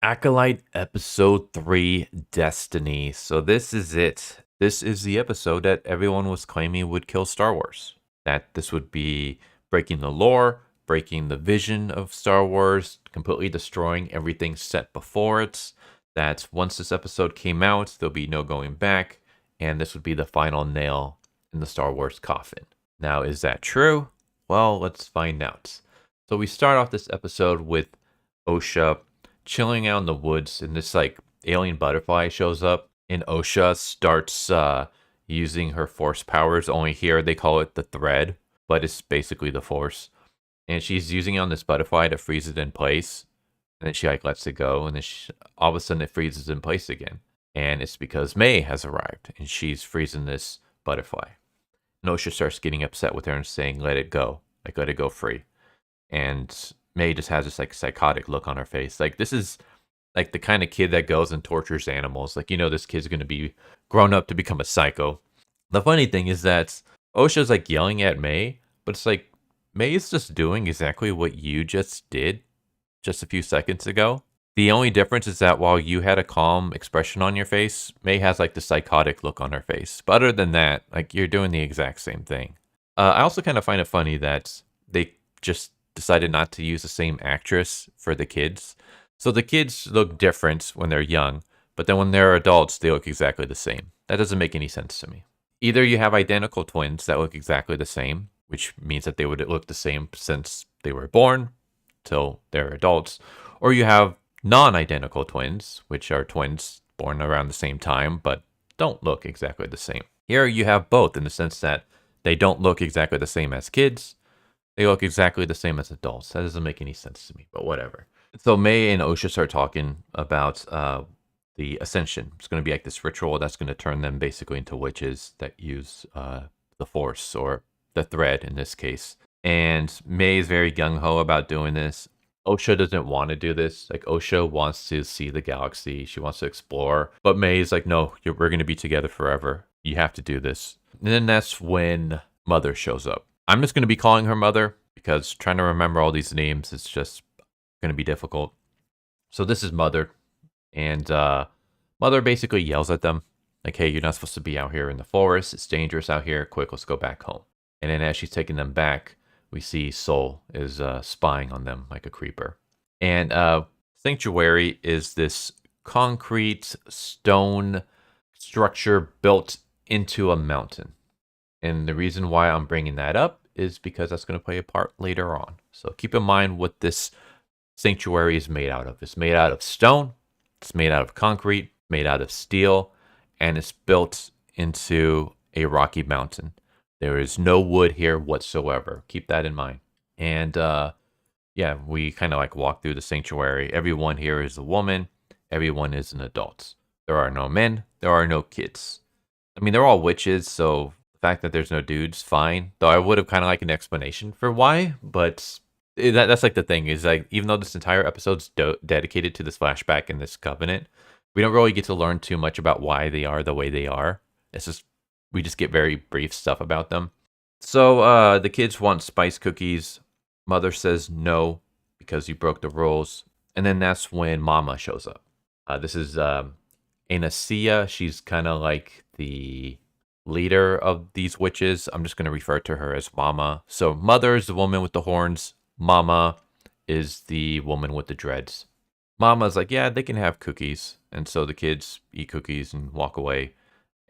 Acolyte Episode 3 Destiny. So, this is it. This is the episode that everyone was claiming would kill Star Wars. That this would be breaking the lore, breaking the vision of Star Wars, completely destroying everything set before it. That once this episode came out, there'll be no going back, and this would be the final nail in the Star Wars coffin. Now, is that true? Well, let's find out. So, we start off this episode with Osha chilling out in the woods, and this like alien butterfly shows up, and Osha starts using her force powers. Only here they call it the thread, but it's basically the force. And she's using it on this butterfly to freeze it in place, and then she like lets it go, and then all of a sudden it freezes in place again. And it's because May has arrived, and she's freezing this butterfly. And Osha starts getting upset with her and saying, "Let it go, like let it go free." And May just has this like psychotic look on her face. Like this is like the kind of kid that goes and tortures animals. Like, this kid's going to be grown up to become a psycho. The funny thing is that Osha's like yelling at May, but it's like May is just doing exactly what you just did just a few seconds ago. The only difference is that while you had a calm expression on your face, May has like the psychotic look on her face. But other than that, like you're doing the exact same thing. I also kind of find it funny that they just decided not to use the same actress for the kids. So the kids look different when they're young, but then when they're adults, they look exactly the same. That doesn't make any sense to me. Either you have identical twins that look exactly the same, which means that they would look the same since they were born till they're adults, or you have non-identical twins, which are twins born around the same time, but don't look exactly the same. Here you have both in the sense that they don't look exactly the same as kids. They look exactly the same as adults. That doesn't make any sense to me, but whatever. So May and Osha start talking about the Ascension. It's going to be like this ritual that's going to turn them basically into witches that use the Force, or the thread in this case. And May is very gung-ho about doing this. Osha doesn't want to do this. Like, Osha wants to see the galaxy. She wants to explore. But May is like, no, we're going to be together forever. You have to do this. And then that's when Mother shows up. I'm just going to be calling her Mother because trying to remember all these names is just going to be difficult. So this is Mother, and Mother basically yells at them like, "Hey, you're not supposed to be out here in the forest. It's dangerous out here. Quick, let's go back home." And then as she's taking them back, we see Soul is spying on them like a creeper. And Sanctuary is this concrete stone structure built into a mountain. And the reason why I'm bringing that up is because that's going to play a part later on. So keep in mind what this sanctuary is made out of. It's made out of stone, it's made out of concrete, made out of steel, and it's built into a rocky mountain. There is no wood here whatsoever. Keep that in mind. And we kind of like walk through the sanctuary. Everyone here is a woman. Everyone is an adult. There are no men. There are no kids. I mean, they're all witches, so fact that there's no dudes, fine. Though I would have kind of like an explanation for why, but that's like the thing is like, even though this entire episode's dedicated to this flashback and this covenant, we don't really get to learn too much about why they are the way they are. It's just we just get very brief stuff about them. So the kids want spice cookies. Mother says no because you broke the rules, and then that's when Mama shows up. This is Anasia. She's kind of like the leader of these witches. I'm just going to refer to her as Mama. So Mother is the woman with the horns. Mama is the woman with the dreads. Mama's like, yeah, they can have cookies. And so the kids eat cookies and walk away.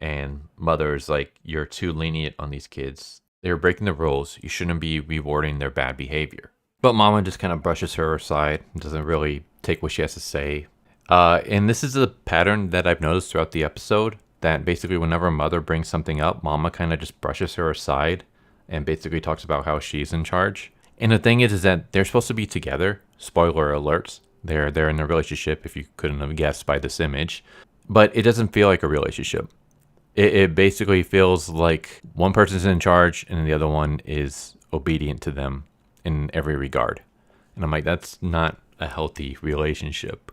And Mother is like, you're too lenient on these kids. They're breaking the rules. You shouldn't be rewarding their bad behavior. But Mama just kind of brushes her aside and doesn't really take what she has to say. And this is a pattern that I've noticed throughout the episode, that basically whenever Mother brings something up, Mama kind of just brushes her aside and basically talks about how she's in charge. And the thing is that they're supposed to be together. Spoiler alerts. They're in a relationship, if you couldn't have guessed by this image. But it doesn't feel like a relationship. It basically feels like one person's in charge and the other one is obedient to them in every regard. And I'm like, that's not a healthy relationship.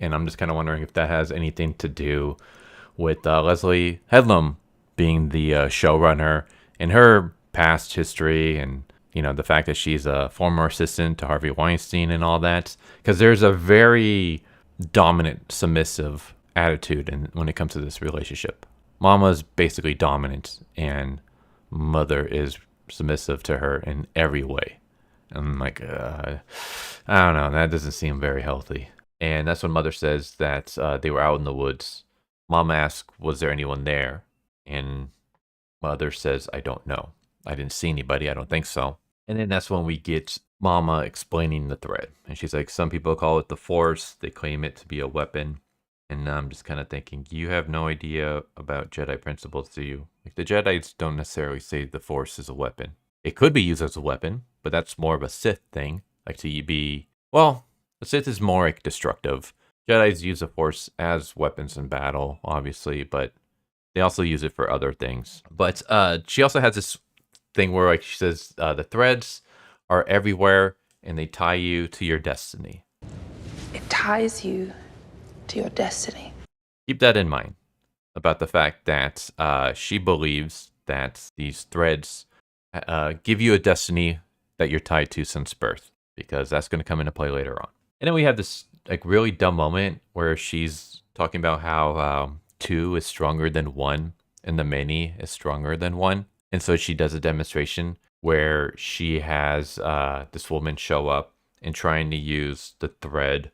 And I'm just kind of wondering if that has anything to do with Leslie Headlam being the showrunner and her past history, and the fact that she's a former assistant to Harvey Weinstein and all that. Because there's a very dominant, submissive attitude when it comes to this relationship. Mama's basically dominant, and Mother is submissive to her in every way. I'm like, I don't know, that doesn't seem very healthy. And that's when Mother says that they were out in the woods. Mom asks, was there anyone there? And Mother says, I don't know. I didn't see anybody. I don't think so. And then that's when we get Mama explaining the thread. And she's like, some people call it the Force. They claim it to be a weapon. And I'm just kind of thinking, you have no idea about Jedi principles, do you? Like, the Jedis don't necessarily say the Force is a weapon. It could be used as a weapon, but that's more of a Sith thing. Like, to be, well, the Sith is more like destructive. Jedis use the Force as weapons in battle, obviously, but they also use it for other things. But she also has this thing where, like, she says, the threads are everywhere and they tie you to your destiny. It ties you to your destiny. Keep that in mind about the fact that she believes that these threads give you a destiny that you're tied to since birth, because that's going to come into play later on. And then we have this like really dumb moment where she's talking about how 2 is stronger than 1 and the many is stronger than 1. And so she does a demonstration where she has this woman show up and trying to use the thread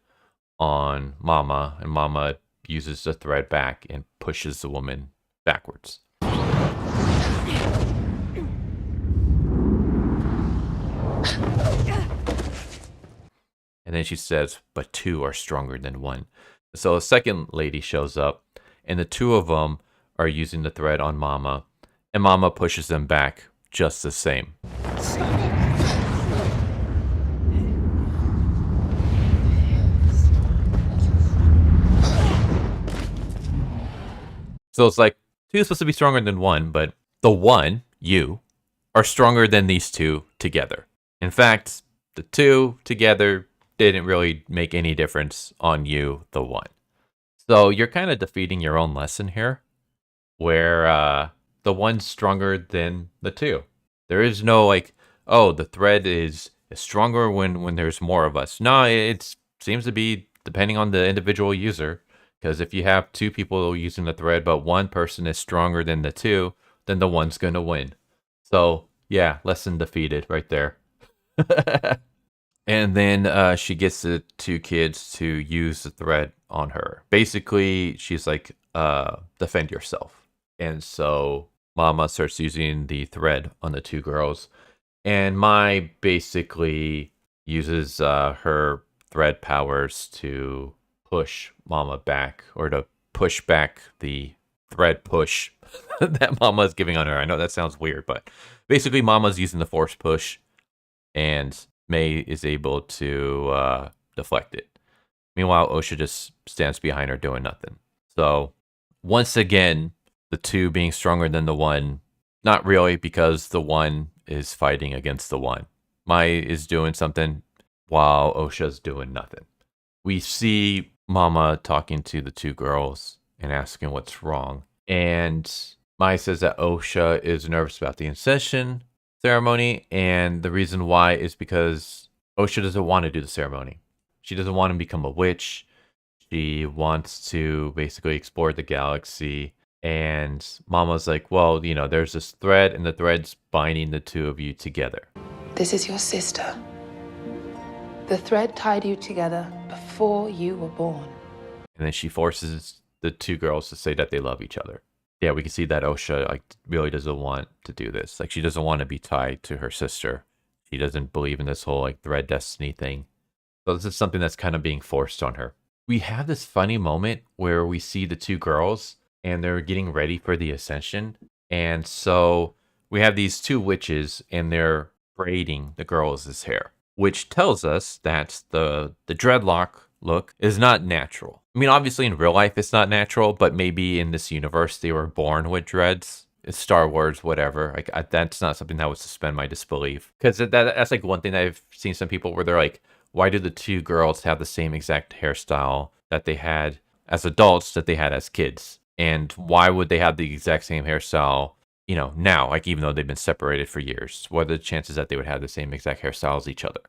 on Mama, and Mama uses the thread back and pushes the woman backwards. And then she says, but 2 are stronger than 1. So a second lady shows up, and the 2 of them are using the thread on Mama, and Mama pushes them back just the same. So it's like 2 is supposed to be stronger than 1, but the 1, you, are stronger than these 2 together. In fact, the 2 together didn't really make any difference on you, the 1. So you're kind of defeating your own lesson here, where the 1's stronger than the 2. There is no like, oh, the thread is stronger when there's more of us. No, it seems to be depending on the individual user. Because if you have 2 people using the thread, but 1 person is stronger than the 2, then the 1's going to win. So, yeah, lesson defeated right there. And then she gets the 2 kids to use the thread on her. Basically, she's like, defend yourself. And so Mama starts using the thread on the 2 girls. And Mai basically uses her thread powers to push Mama back, or to push back the thread push that Mama's giving on her. I know that sounds weird, but basically Mama's using the force push, and May is able to deflect it. Meanwhile, Osha just stands behind her doing nothing. So once again, the 2 being stronger than the 1, not really, because the 1 is fighting against the 1. Mai is doing something while Osha's doing nothing. We see Mama talking to the 2 girls and asking what's wrong. And Mai says that Osha is nervous about the Ascension ceremony, and the reason why is because Osha doesn't want to do the ceremony. She doesn't want to become a witch. She wants to basically explore the galaxy. And Mama's like, well, you know, there's this thread, and the thread's binding the 2 of you together. This is your sister. The thread tied you together before you were born. And then she forces the 2 girls to say that they love each other. Yeah, we can see that Osha like really doesn't want to do this. Like, she doesn't want to be tied to her sister. She doesn't believe in this whole like thread destiny thing. So this is something that's kind of being forced on her. We have this funny moment where we see the 2 girls and they're getting ready for the Ascension. And so we have these 2 witches and they're braiding the girls' hair, which tells us that the dreadlock look is not natural. I mean, obviously in real life it's not natural, but maybe in this universe they were born with dreads. It's Star Wars, whatever. Like, that's not something that would suspend my disbelief. Because that's like one thing that I've seen some people where they're like, why do the 2 girls have the same exact hairstyle that they had as adults that they had as kids? And why would they have the exact same hairstyle, you know, now, like even though they've been separated for years? What are the chances that they would have the same exact hairstyle as each other?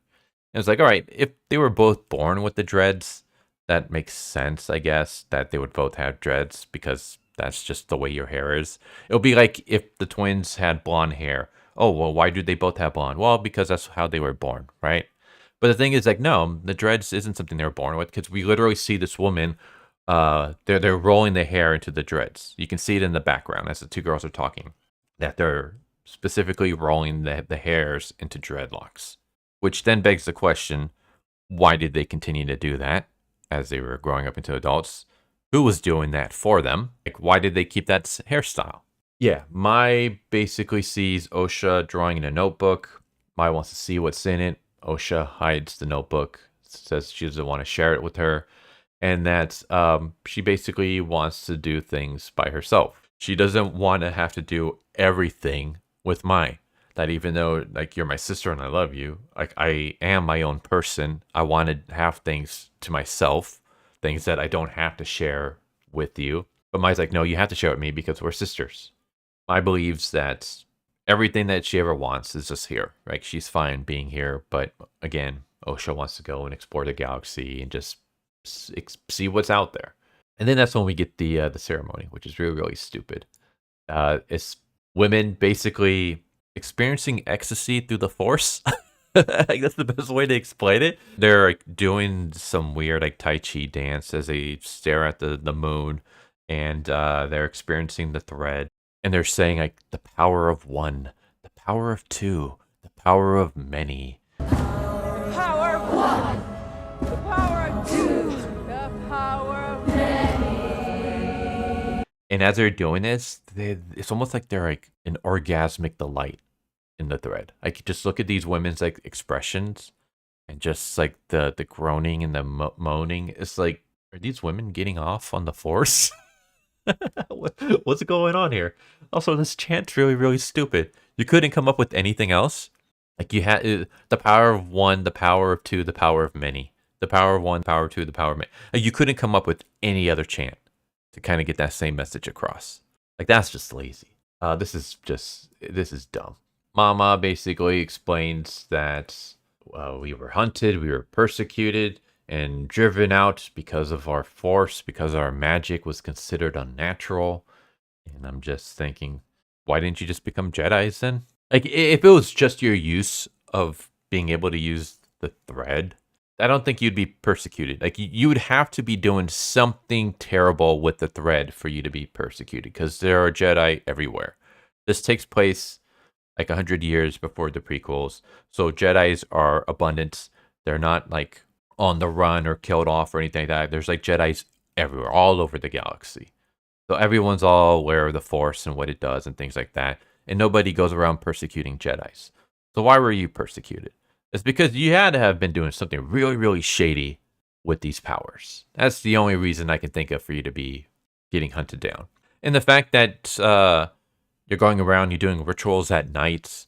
And it's like, all right, if they were both born with the dreads, That makes sense, I guess, that they would both have dreads because that's just the way your hair is. It would be like if the twins had blonde hair. Oh, well, why do they both have blonde? Well, because that's how they were born, right? But the thing is, like, no, the dreads isn't something they were born with because we literally see this woman. They're rolling the hair into the dreads. You can see it in the background as the two girls are talking. That they're specifically rolling the hairs into dreadlocks, which then begs the question: why did they continue to do that as they were growing up into adults? Who was doing that for them? Like, why did they keep that hairstyle? Yeah, Mai basically sees Osha drawing in a notebook. Mai wants to see what's in it. Osha hides the notebook, says she doesn't want to share it with her, and that she basically wants to do things by herself. She doesn't want to have to do everything with Mai. That even though, like, you're my sister and I love you, like, I am my own person. I want to have things to myself, things that I don't have to share with you. But Mai's like, no, you have to share with me because we're sisters. Mai believes that everything that she ever wants is just here. Like, she's fine being here, but again, Osha wants to go and explore the galaxy and just see what's out there. And then that's when we get the ceremony, which is really, really stupid. It's women basically experiencing ecstasy through the force. Like, that's the best way to explain it. They're like doing some weird like Tai Chi dance as they stare at the moon, and they're experiencing the thread, and they're saying like the power of one, the power of two, the power of many. Power of one, the power of two, the power of many. And as they're doing this, it's almost like they're like an orgasmic delight in the thread. Like, just look at these women's like expressions and just like the groaning and the moaning. It's like, are these women getting off on the force? What's going on here? Also, this chant's really, really stupid. You couldn't come up with anything else. Like, you had the power of one, the power of two, the power of many. The power of one, the power of two, the power of many. Like, you couldn't come up with any other chant to kind of get that same message across. Like, that's just lazy. This is dumb. Mama basically explains that we were hunted, we were persecuted, and driven out because of our force, because our magic was considered unnatural. And I'm just thinking, why didn't you just become Jedis then? Like, if it was just your use of being able to use the thread, I don't think you'd be persecuted. Like, you would have to be doing something terrible with the thread for you to be persecuted, because there are Jedi everywhere. This takes place like 100 years before the prequels, so Jedis are abundant. They're not like on the run or killed off or anything like that. There's like Jedis everywhere, all over the galaxy. So everyone's all aware of the Force and what it does and things like that. And nobody goes around persecuting Jedis. So why were you persecuted? It's because you had to have been doing something really, really shady with these powers. That's the only reason I can think of for you to be getting hunted down. And the fact that you're going around, you're doing rituals at night,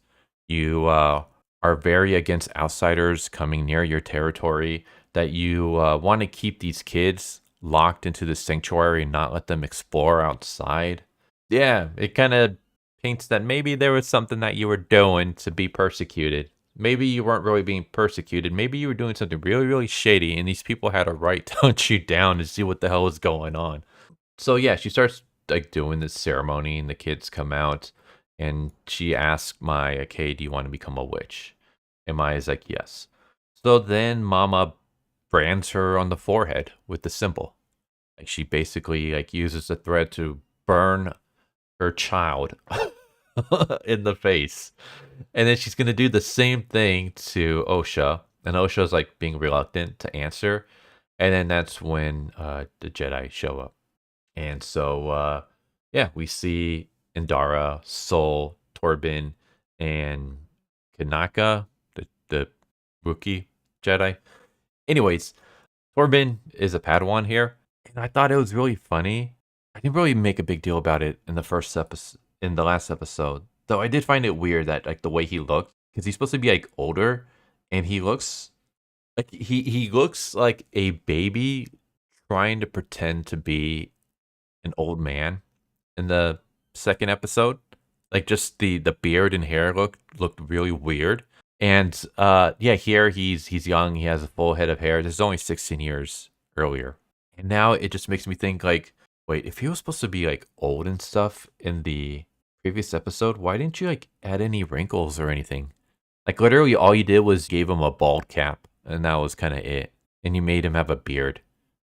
you are very against outsiders coming near your territory, that you want to keep these kids locked into the sanctuary and not let them explore outside. Yeah, it kind of paints that maybe there was something that you were doing to be persecuted. Maybe you weren't really being persecuted. Maybe you were doing something really, really shady, and these people had a right to hunt you down to see what the hell was going on. So yeah, she starts like doing this ceremony, and the kids come out, and she asks Mai, okay, do you want to become a witch? And Mai is like, yes. So then Mama brands her on the forehead with the symbol. Like, she basically like uses the thread to burn her child in the face. And then she's gonna do the same thing to Osha. And Osha's like being reluctant to answer. And then that's when the Jedi show up. And so yeah, we see Indara, Sol, Torben, and Kanaka, the rookie Jedi. Anyways, Torben is a Padawan here, and I thought it was really funny. I didn't really make a big deal about it in the first episode, in the last episode, though I did find it weird that like the way he looked, because he's supposed to be like older, and he looks like he looks like a baby trying to pretend to be an old man in the second episode. Like, just the beard and hair looked really weird. And yeah, here he's young, he has a full head of hair. This is only 16 years earlier. And now it just makes me think like, wait, if he was supposed to be like old and stuff in the previous episode, why didn't you like add any wrinkles or anything? Like literally all you did was gave him a bald cap and that was kind of it. And you made him have a beard.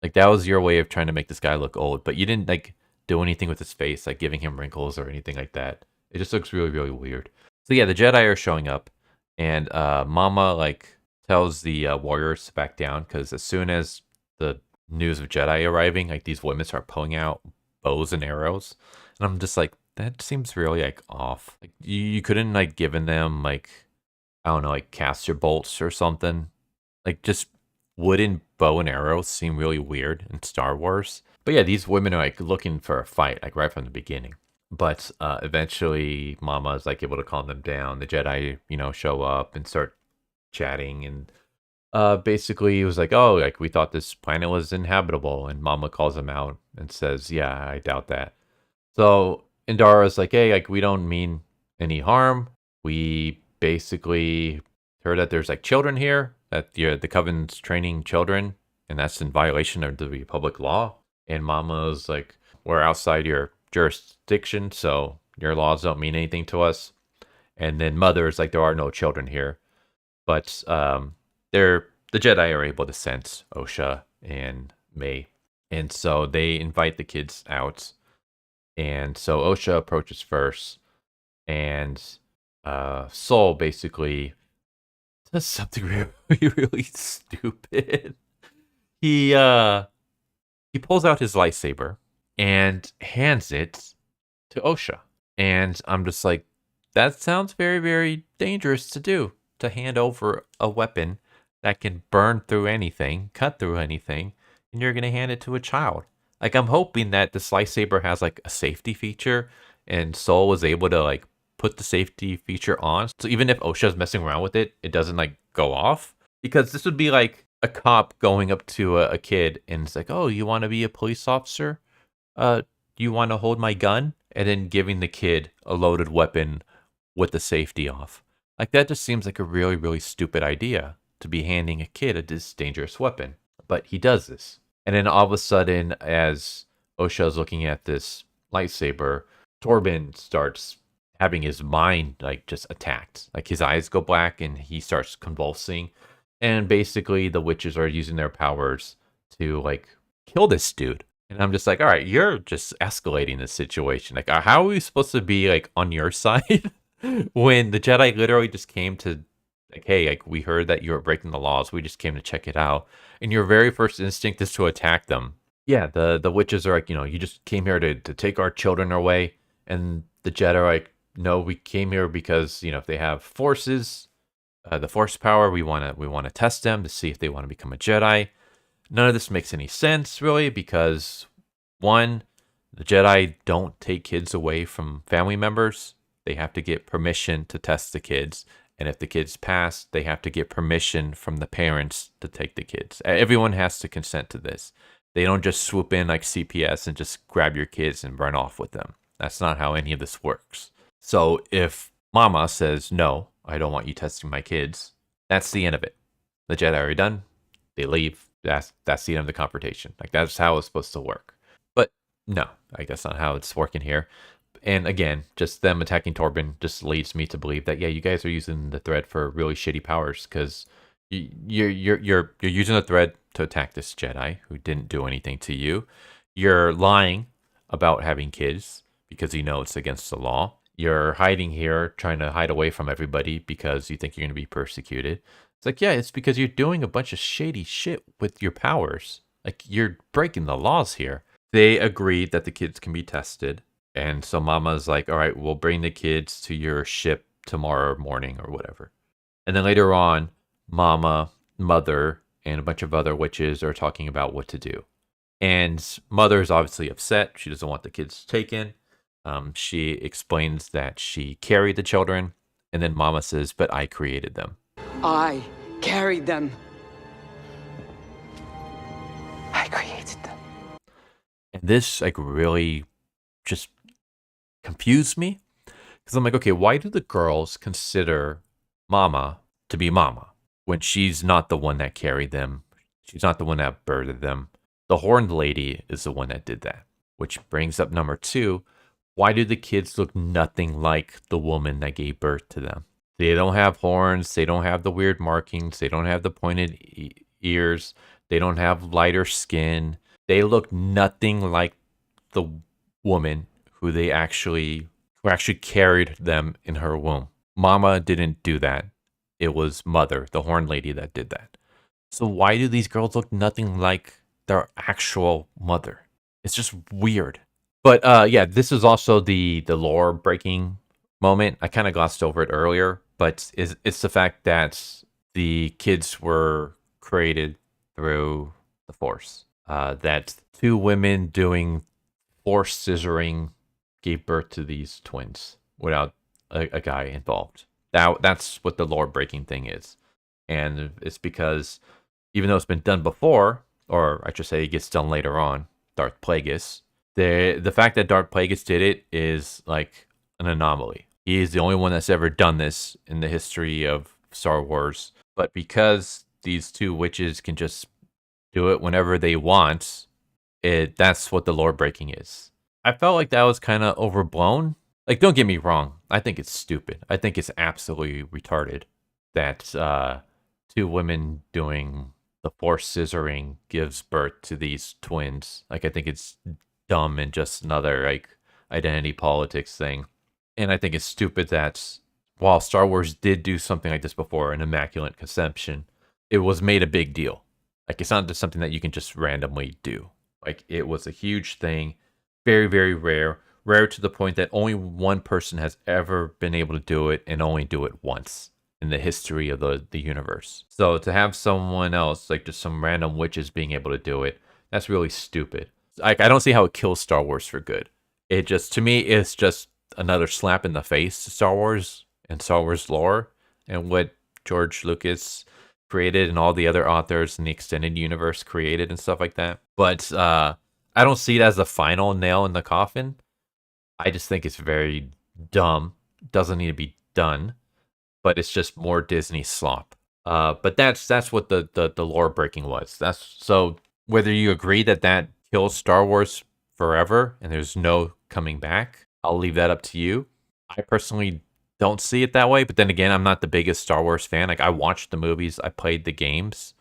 Like that was your way of trying to make this guy look old, but you didn't like do anything with his face, like giving him wrinkles or anything like that. It just looks really, really weird. So yeah, the Jedi are showing up and Mama like tells the warriors to back down because as soon as the news of Jedi arriving, like these women start pulling out bows and arrows. And I'm just like, that seems really like off. Like you couldn't like given them like, I don't know, like caster bolts or something. Like just wooden bow and arrows seem really weird in Star Wars. But yeah, these women are like looking for a fight, like right from the beginning. But eventually Mama is like able to calm them down. The Jedi, show up and start chatting and basically he was like, oh, like we thought this planet was inhabitable, and Mama calls him out and says, yeah, I doubt that. So Indara's like, hey, like we don't mean any harm. We basically heard that there's like children here, that the Covenant's training children, and that's in violation of the Republic law. And Mama's like, we're outside your jurisdiction, so your laws don't mean anything to us. And then Mother's like, there are no children here. But the Jedi are able to sense Osha and May. And so they invite the kids out. And so Osha approaches first. And Sol basically does something really, really stupid. He pulls out his lightsaber and hands it to Osha. And I'm just like, that sounds very, very dangerous to do. To hand over a weapon that can burn through anything, cut through anything, and you're going to hand it to a child. Like, I'm hoping that this lightsaber has, like, a safety feature, and Sol was able to, like, put the safety feature on. So even if Osha's messing around with it, it doesn't, like, go off. Because this would be, like, a cop going up to a kid, and it's like, oh, you want to be a police officer? You want to hold my gun? And then giving the kid a loaded weapon with the safety off. Like, that just seems like a really, really stupid idea to be handing a kid this dangerous weapon. But he does this. And then all of a sudden, as Osha's looking at this lightsaber, Torben starts having his mind, like, just attacked. Like, his eyes go black and he starts convulsing. And basically, the witches are using their powers to, like, kill this dude. And I'm just like, all right, you're just escalating the situation. Like, how are we supposed to be, like, on your side? When the Jedi literally just came to, like, hey, like, we heard that you were breaking the laws. We just came to check it out. And your very first instinct is to attack them. Yeah, the witches are like, you just came here to take our children away. And the Jedi are like, no, we came here because, if they have forces, the force power, we want to test them to see if they want to become a Jedi. None of this makes any sense, really, because, one, the Jedi don't take kids away from family members. They have to get permission to test the kids. And if the kids pass, they have to get permission from the parents to take the kids. Everyone has to consent to this. They don't just swoop in like CPS and just grab your kids and run off with them. That's not how any of this works. So if Mama says, no, I don't want you testing my kids, that's the end of it. The Jedi are done. They leave. That's the end of the confrontation. Like, that's how it's supposed to work. But no, like, that's not how it's working here. And again, just them attacking Torben just leads me to believe that, yeah, you guys are using the thread for really shitty powers because you're using the thread to attack this Jedi who didn't do anything to you. You're lying about having kids because you know it's against the law. You're hiding here, trying to hide away from everybody because you think you're going to be persecuted. It's like, yeah, it's because you're doing a bunch of shady shit with your powers. Like, you're breaking the laws here. They agreed that the kids can be tested. And so Mama's like, all right, we'll bring the kids to your ship tomorrow morning or whatever. And then later on, Mama, Mother, and a bunch of other witches are talking about what to do. And Mother is obviously upset. She doesn't want the kids taken. She explains that she carried the children. And then Mama says, but I created them. I carried them. I created them. And this, like, really just confused me. Because I'm like, okay, why do the girls consider Mama to be Mama when she's not the one that carried them? She's not the one that birthed them. The Horned Lady is the one that did that. Which brings up number 2. Why do the kids look nothing like the woman that gave birth to them? They don't have horns. They don't have the weird markings. They don't have the pointed ears. They don't have lighter skin. They look nothing like the woman who actually carried them in her womb. Mama didn't do that. It was Mother, the Horned Lady, that did that. So why do these girls look nothing like their actual mother? It's just weird. But yeah, this is also the lore breaking moment. I kind of glossed over it earlier, but it's the fact that the kids were created through the Force. That 2 women doing Force scissoring gave birth to these twins without a guy involved. That's what the lore breaking thing is. And it's because even though it's been done before, or I should say it gets done later on, Darth Plagueis, the fact that Darth Plagueis did it is like an anomaly. He is the only one that's ever done this in the history of Star Wars. But because these 2 witches can just do it whenever they want, that's what the lore breaking is. I felt like that was kind of overblown. Like, don't get me wrong. I think it's stupid. I think it's absolutely retarded that 2 women doing the Force scissoring gives birth to these twins. Like, I think it's dumb and just another like identity politics thing. And I think it's stupid that while Star Wars did do something like this before, an Immaculate Conception, it was made a big deal. Like, it's not just something that you can just randomly do. Like, it was a huge thing, very, very rare to the point that only one person has ever been able to do it, and only do it once in the history of the universe. So to have someone else, like just some random witches being able to do it, that's really stupid. Like, I don't see how it kills Star Wars for good. It just, to me, it's just another slap in the face to Star Wars and Star Wars lore and what George Lucas created and all the other authors in the extended universe created and stuff like that. But I don't see it as the final nail in the coffin. I just think it's very dumb. Doesn't need to be done, but it's just more Disney slop. But that's what the lore breaking was. So whether you agree that kills Star Wars forever and there's no coming back, I'll leave that up to you. I personally don't see it that way, but then again, I'm not the biggest Star Wars fan. Like, I watched the movies, I played the games,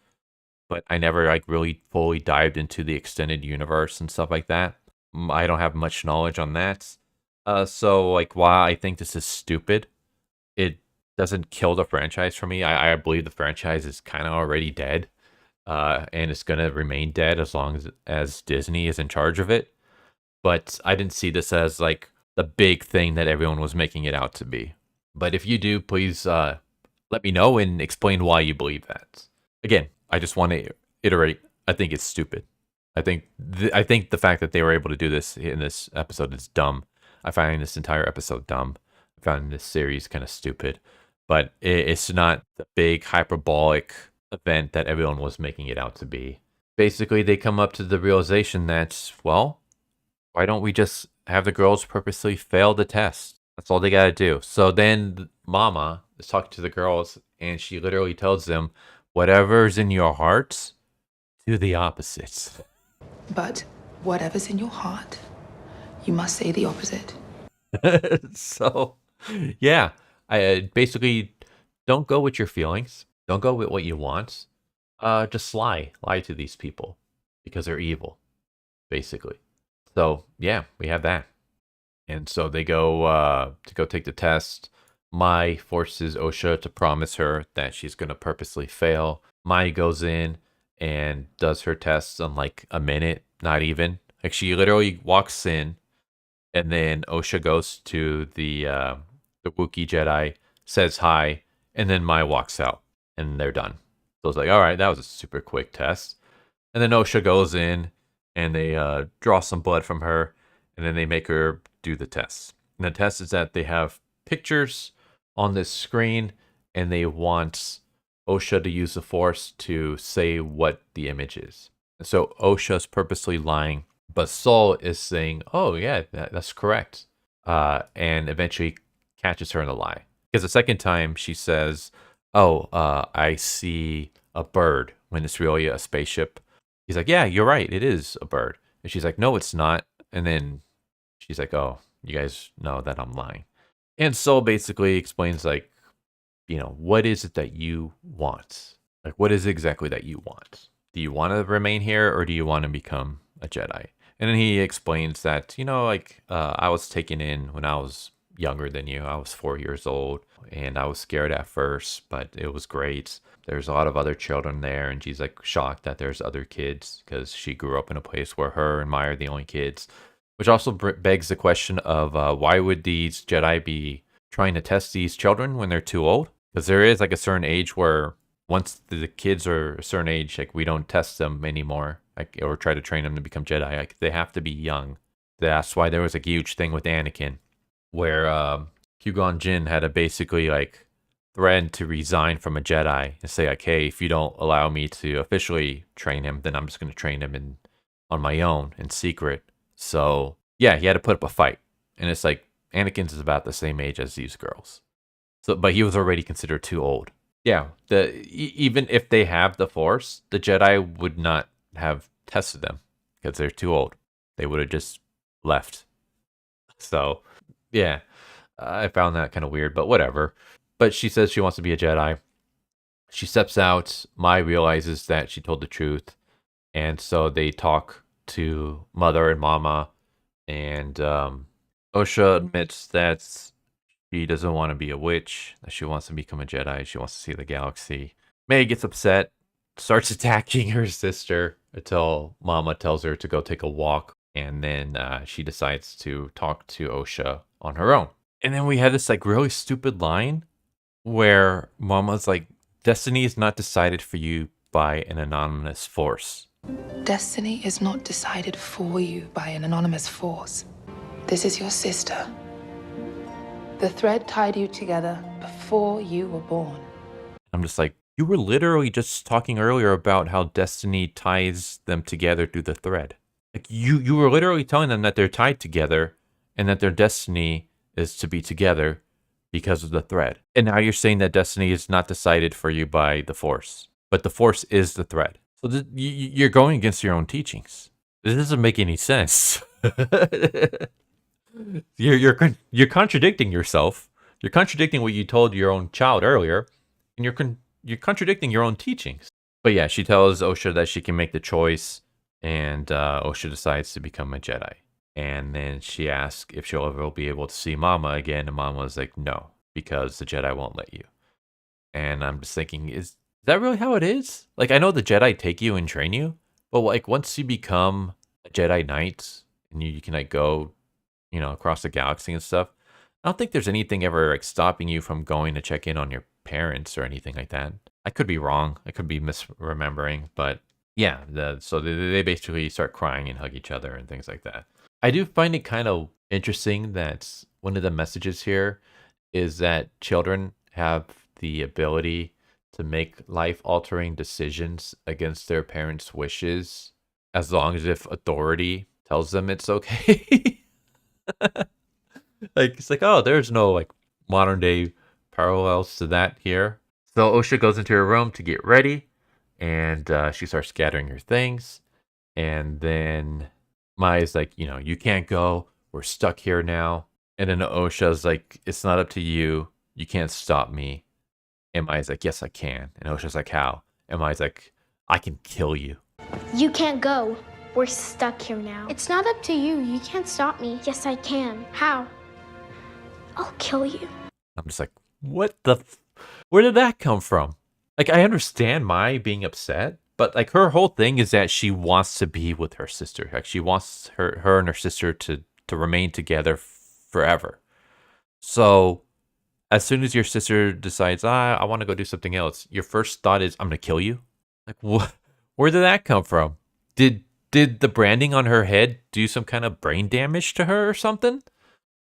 but I never like really fully dived into the extended universe and stuff like that. I don't have much knowledge on that. So like, while I think this is stupid, it doesn't kill the franchise for me. I believe the franchise is kind of already dead, and it's gonna remain dead as long as Disney is in charge of it. But I didn't see this as like the big thing that everyone was making it out to be. But if you do, please let me know and explain why you believe that. Again, I just want to iterate. I think it's stupid. I think the fact that they were able to do this in this episode is dumb. I find this entire episode dumb. I found this series kind of stupid. But it's not the big hyperbolic event that everyone was making it out to be. Basically, they come up to the realization that, well, why don't we just have the girls purposely fail the test? That's all they gotta do. So then Mama is talking to the girls, and she literally tells them, whatever's in your heart, do the opposite. But whatever's in your heart, you must say the opposite. So, yeah. I basically, don't go with your feelings. Don't go with what you want. Just lie to these people because they're evil, basically. So yeah, we have that. And so they go to go take the test. Mai forces Osha to promise her that she's going to purposely fail. Mai goes in and does her tests in like a minute, not even. Like, she literally walks in, and then Osha goes to the Wookiee Jedi, says hi, and then Mai walks out, and they're done. So it's like, all right, that was a super quick test. And then Osha goes in, and they draw some blood from her, and then they make her do the test. And the test is that they have pictures on this screen, and they want Osha to use the Force to say what the image is. And so Osha's purposely lying, but Saul is saying, oh yeah, that's correct. And eventually catches her in a lie. Because the second time she says, oh, I see a bird, when it's really a spaceship. He's like, yeah, you're right. It is a bird. And she's like, no, it's not. And then she's like, oh, you guys know that I'm lying. And Soul basically explains, like, what is it that you want? Like, what is it exactly that you want? Do you want to remain here or do you want to become a Jedi? And then he explains that, I was taken in when I was younger than you. I was 4 years old and I was scared at first, but it was great. There's a lot of other children there, and she's like shocked that there's other kids because she grew up in a place where her and Maya are the only kids. Which also begs the question of why would these Jedi be trying to test these children when they're too old? Because there is like a certain age where once the kids are a certain age, like we don't test them anymore, like or try to train them to become Jedi. Like they have to be young. That's why there was a huge thing with Anakin, where Qui-Gon Jinn had to basically like threaten to resign from a Jedi and say like, hey, if you don't allow me to officially train him, then I'm just going to train him on my own in secret. So yeah, he had to put up a fight, and it's like Anakin's is about the same age as these girls. So, but he was already considered too old. Yeah, even if they have the Force, the Jedi would not have tested them because they're too old. They would have just left. So yeah, I found that kind of weird, but whatever. But she says she wants to be a Jedi. She steps out. Mai realizes that she told the truth, and so they talk to Mother and Mama, and Osha admits that she doesn't want to be a witch, that she wants to become a Jedi, she wants to see the galaxy. May gets upset, starts attacking her sister until Mama tells her to go take a walk, and then she decides to talk to Osha on her own. And then we had this like really stupid line where Mama's like, destiny is not decided for you by an anonymous force. Destiny is not decided for you by an anonymous force. This is your sister. The thread tied you together before you were born. I'm just like, you were literally just talking earlier about how destiny ties them together through the thread. Like you were literally telling them that they're tied together and that their destiny is to be together because of the thread. And now you're saying that destiny is not decided for you by the Force, but the Force is the thread. So you're going against your own teachings. This doesn't make any sense. You're contradicting yourself. You're contradicting what you told your own child earlier, and you're contradicting your own teachings. But yeah, she tells Osha that she can make the choice, and Osha decides to become a Jedi. And then she asks if she'll ever be able to see Mama again, and Mama's like, no, because the Jedi won't let you. And I'm just thinking, is that really how it is? Like, I know the Jedi take you and train you, but like once you become a Jedi Knight and you can like go, across the galaxy and stuff, I don't think there's anything ever like stopping you from going to check in on your parents or anything like that. I could be wrong. I could be misremembering, but yeah, so they basically start crying and hug each other and things like that. I do find it kind of interesting that one of the messages here is that children have the ability to make life-altering decisions against their parents' wishes, as long as if authority tells them it's okay. Like, it's like, oh, there's no like modern day parallels to that here. So Osha goes into her room to get ready, and she starts gathering her things. And then Maya's like, you can't go. We're stuck here now. And then Osha's like, it's not up to you. You can't stop me. And Maya's like, yes, I can. And Osha's like, how? And Maya's like, I can kill you. You can't go. We're stuck here now. It's not up to you. You can't stop me. Yes, I can. How? I'll kill you. I'm just like, what the? Where did that come from? Like, I understand Maya being upset, but like her whole thing is that she wants to be with her sister. Like she wants her and her sister to remain together forever. So as soon as your sister decides, I want to go do something else, your first thought is, I'm gonna kill you. Like, what? Where did that come from? Did the branding on her head do some kind of brain damage to her or something?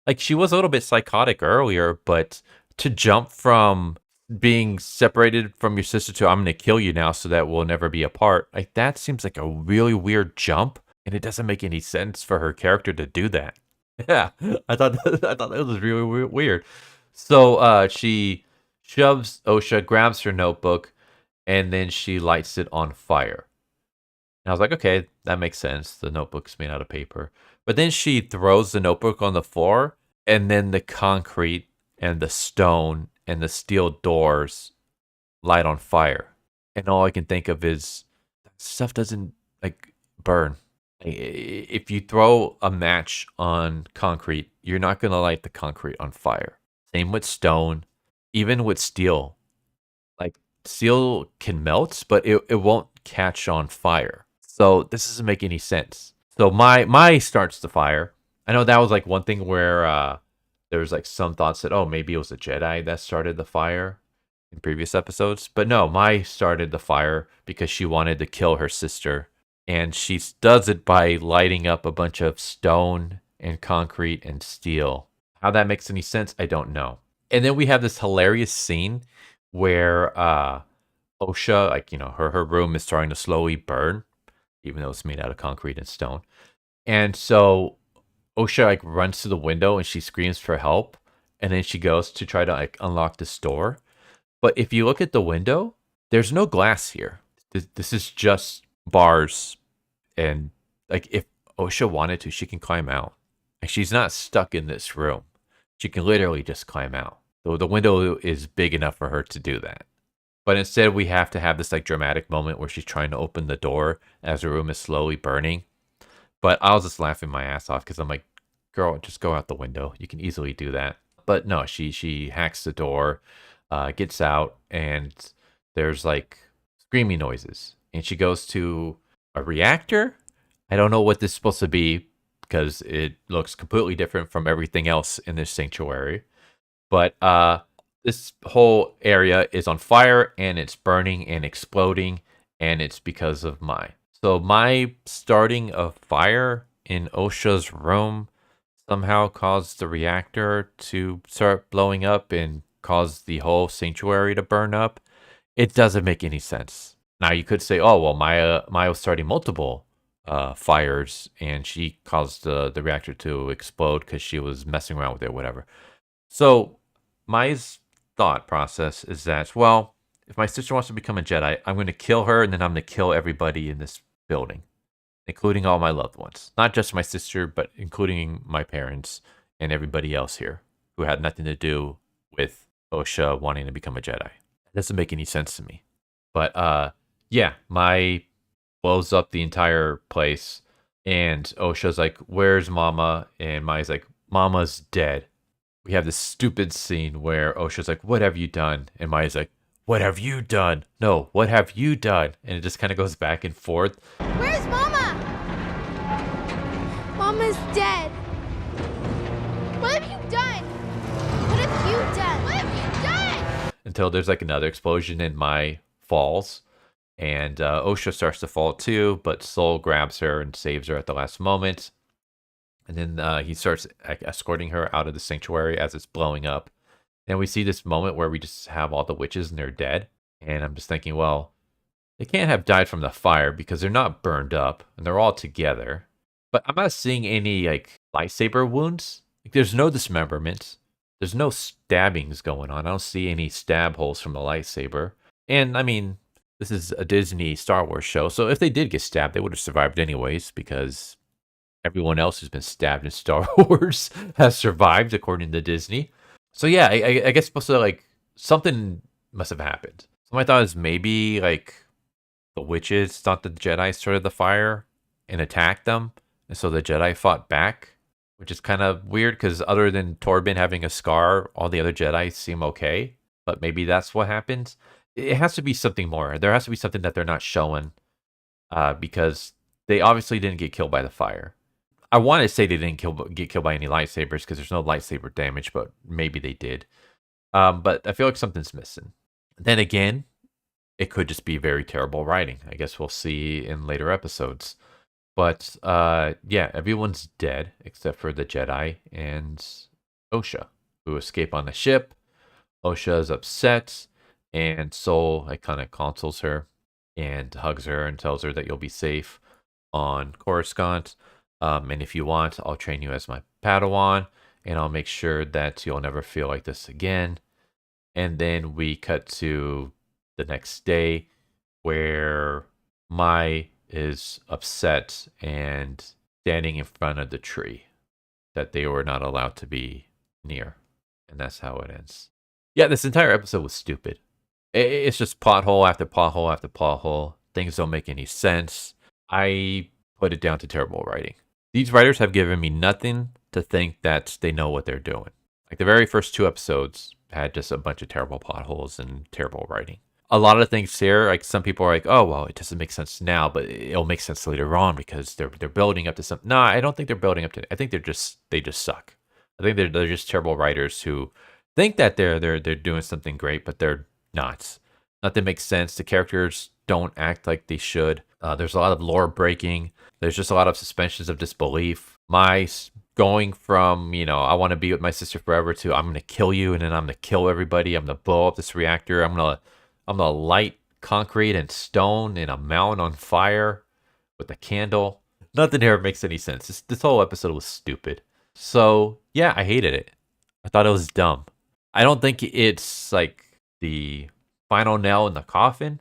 Like, she was a little bit psychotic earlier, but to jump from being separated from your sister to I'm going to kill you now so that we'll never be apart, like, that seems like a really weird jump, and it doesn't make any sense for her character to do that. Yeah, I thought that was really weird. So she shoves Osha, grabs her notebook, and then she lights it on fire. And I was like, okay, that makes sense. The notebook's made out of paper. But then she throws the notebook on the floor, and then the concrete and the stone and the steel doors light on fire. And all I can think of is stuff doesn't like burn. If you throw a match on concrete, you're not going to light the concrete on fire. Same with stone, even with steel. Like steel can melt, but it won't catch on fire. So this doesn't make any sense. So my starts the fire. I know that was like one thing where there was like some thoughts that, oh, maybe it was a Jedi that started the fire in previous episodes. But no, Mai started the fire because she wanted to kill her sister. And she does it by lighting up a bunch of stone and concrete and steel. How that makes any sense, I don't know. And then we have this hilarious scene where Osha, like, her room is starting to slowly burn, even though it's made out of concrete and stone. And so Osha like runs to the window and she screams for help. And then she goes to try to like unlock this door. But if you look at the window, there's no glass here. This is just bars. And like if Osha wanted to, she can climb out. Like she's not stuck in this room. She can literally just climb out. So the window is big enough for her to do that. But instead we have to have this like dramatic moment where she's trying to open the door as the room is slowly burning. But I was just laughing my ass off because I'm like, girl, just go out the window. You can easily do that. But no, she hacks the door, gets out, and there's like screaming noises. And she goes to a reactor. I don't know what this is supposed to be because it looks completely different from everything else in this sanctuary. But this whole area is on fire and it's burning and exploding, and it's because of Mai. So my starting of fire in Osha's room somehow caused the reactor to start blowing up and cause the whole sanctuary to burn up. It doesn't make any sense. Now you could say, oh, well, Maya was starting multiple fires and she caused the reactor to explode because she was messing around with it, whatever. So Maya's thought process is that, well, if my sister wants to become a Jedi, I'm going to kill her and then I'm going to kill everybody in this building, including all my loved ones. Not just my sister, but including my parents and everybody else here who had nothing to do with Osha wanting to become a Jedi. It doesn't make any sense to me. But yeah, Mai blows up the entire place and Osha's like, where's Mama? And Mai's like, Mama's dead. We have this stupid scene where Osha's like, what have you done? And Mai's like, what have you done? No, what have you done? And it just kind of goes back and forth. Where's Mama? Mama's dead. What have you done? What have you done? What have you done? Until there's like another explosion and Mai falls. And Osha starts to fall too, but Soul grabs her and saves her at the last moment. And then he starts escorting her out of the sanctuary as it's blowing up. And we see this moment where we just have all the witches and they're dead. And I'm just thinking, well, they can't have died from the fire because they're not burned up and they're all together. But I'm not seeing any like lightsaber wounds. Like, there's no dismemberment. There's no stabbings going on. I don't see any stab holes from the lightsaber. And I mean, this is a Disney Star Wars show. So if they did get stabbed, they would have survived anyways because everyone else who's been stabbed in Star Wars has survived according to Disney. So yeah, I guess supposed to like something must have happened. So my thought is maybe like the witches thought the Jedi started the fire and attacked them, and so the Jedi fought back, which is kind of weird because other than Torben having a scar, all the other Jedi seem okay. But maybe that's what happened. It has to be something more. There has to be something that they're not showing, because they obviously didn't get killed by the fire. I want to say they didn't get killed by any lightsabers because there's no lightsaber damage, but maybe they did. But I feel like something's missing. Then again, it could just be very terrible writing. I guess we'll see in later episodes. But yeah, everyone's dead except for the Jedi and Osha, who escape on the ship. Osha is upset, and Soul kind of consoles her and hugs her and tells her that you'll be safe on Coruscant. And if you want, I'll train you as my Padawan, and I'll make sure that you'll never feel like this again. And then we cut to the next day where Mai is upset and standing in front of the tree that they were not allowed to be near. And that's how it ends. Yeah, this entire episode was stupid. It's just plot hole after plot hole after plot hole. Things don't make any sense. I put it down to terrible writing. These writers have given me nothing to think that they know what they're doing. Like the very first 2 episodes had just a bunch of terrible plot holes and terrible writing. A lot of things here, like some people are like, oh, well, it doesn't make sense now, but it'll make sense later on because they're building up to something. No, I don't think they're building up to it. I think they just suck. I think they're just terrible writers who think that they're doing something great, but they're not. Nothing makes sense. The characters don't act like they should. There's a lot of lore breaking. There's just a lot of suspensions of disbelief. My going from, I want to be with my sister forever to I'm going to kill you and then I'm going to kill everybody. I'm going to blow up this reactor. I'm going to light concrete and stone in a mountain on fire with a candle. Nothing here makes any sense. This whole episode was stupid. So, yeah, I hated it. I thought it was dumb. I don't think it's like the final nail in the coffin,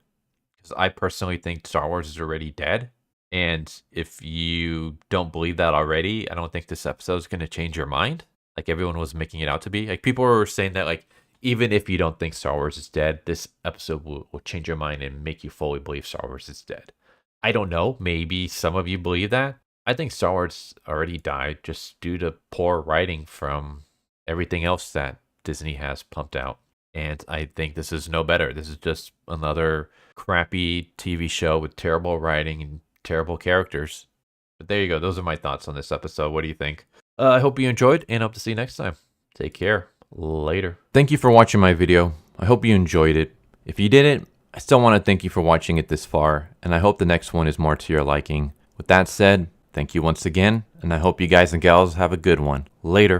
because I personally think Star Wars is already dead. And if you don't believe that already, I don't think this episode is going to change your mind, like everyone was making it out to be. Like people were saying that, like, even if you don't think Star Wars is dead, this episode will change your mind and make you fully believe Star Wars is dead. I don't know. Maybe some of you believe that. I think Star Wars already died just due to poor writing from everything else that Disney has pumped out. And I think this is no better. This is just another crappy TV show with terrible writing and terrible characters. But there you go. Those are my thoughts on this episode. What do you think? I hope you enjoyed and hope to see you next time. Take care. Later. Thank you for watching my video. I hope you enjoyed it. If you didn't, I still want to thank you for watching it this far, and I hope the next one is more to your liking. With that said, thank you once again, and I hope you guys and gals have a good one. Later.